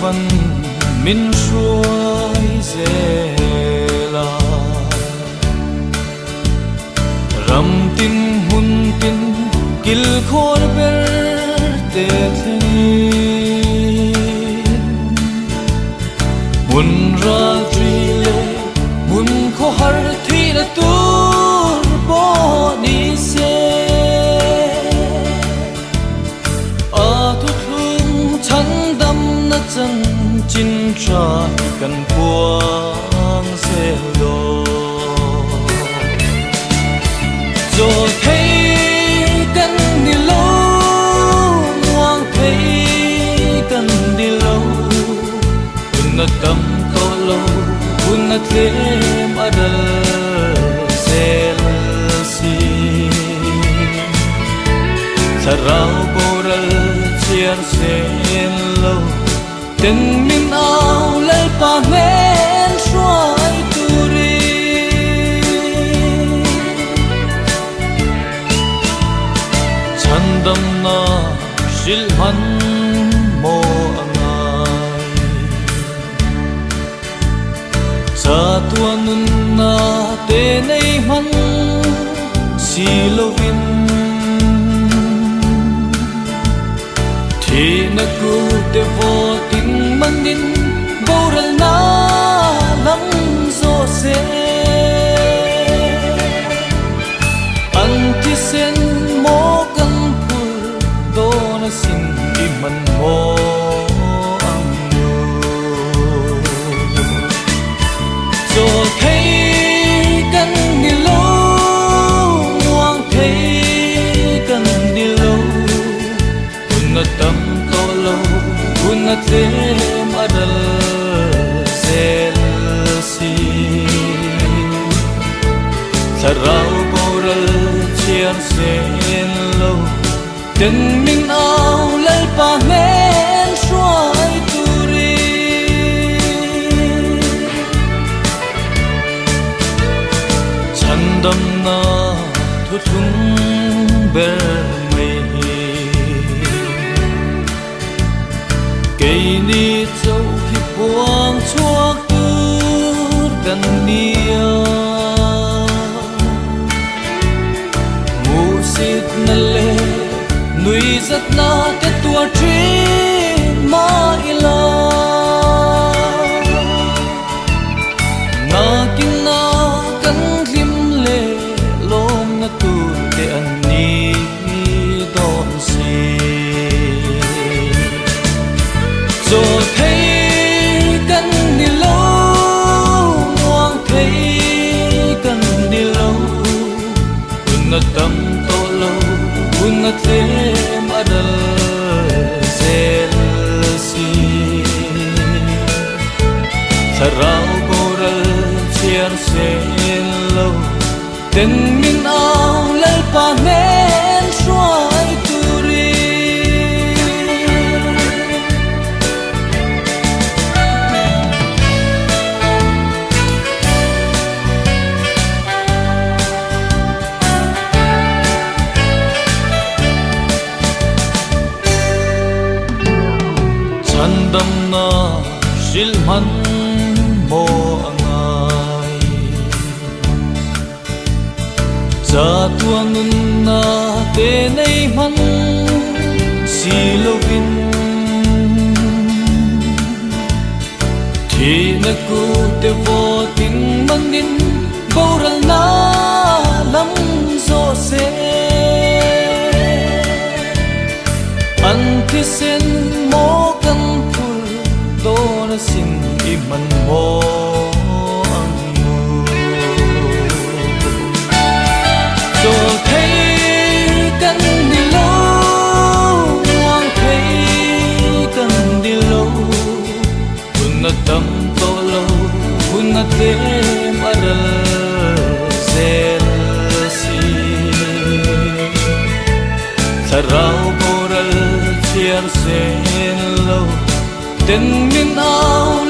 man min suai zela ram tin hun tin kil khor ber te thin mun ra tri le mun kho har thi na tur bo ni se a thu thung chan dam na chan chin tra kan puang se lo zo thấy cần đi lâu ngoan thấy cần đi lâu una tâm to lâu una thêm ở đời sẽ si sa rau boral chiar sen lâu tình min ao lấy pa men xoay turi chandam na silhan mo angai sa tuanun na te nei man silovin thi na ku te vo tin manin boral na lam zo se anti sen mo kan phul do na sin di man mo ang mo zo thấy kan đi lâu ngoan thấy kan đi lâu una tâm to lâu una thêm adal selsi sarau boral chiar sen lâu tình min ao lấy pa men xoay turi chandam na thu thung ber mây cây ni châu khi buông chuộc tur gần nia mu sit na le nui zat na te tua tri ma ila na kin na kan lim le lom na tu te an ni don si zo thấy cần đi lâu ngoan thấy cần đi lâu una tâm to lâu una thêm adal selsi sarau boral chiar sen lâu tình min ao lấy pa men xoay turi chandam na silman mo angai za tuanun na te nei man silovin thi na ku te vo tin manin boral na lam zo se anti sen mo kan phul do na sin iman mo ang mo zo thấy cần đi lâu ngoan thấy cần đi lâu una tâm to lâu una thêm adal selsi sarau boral chiar sen lâu tình min ao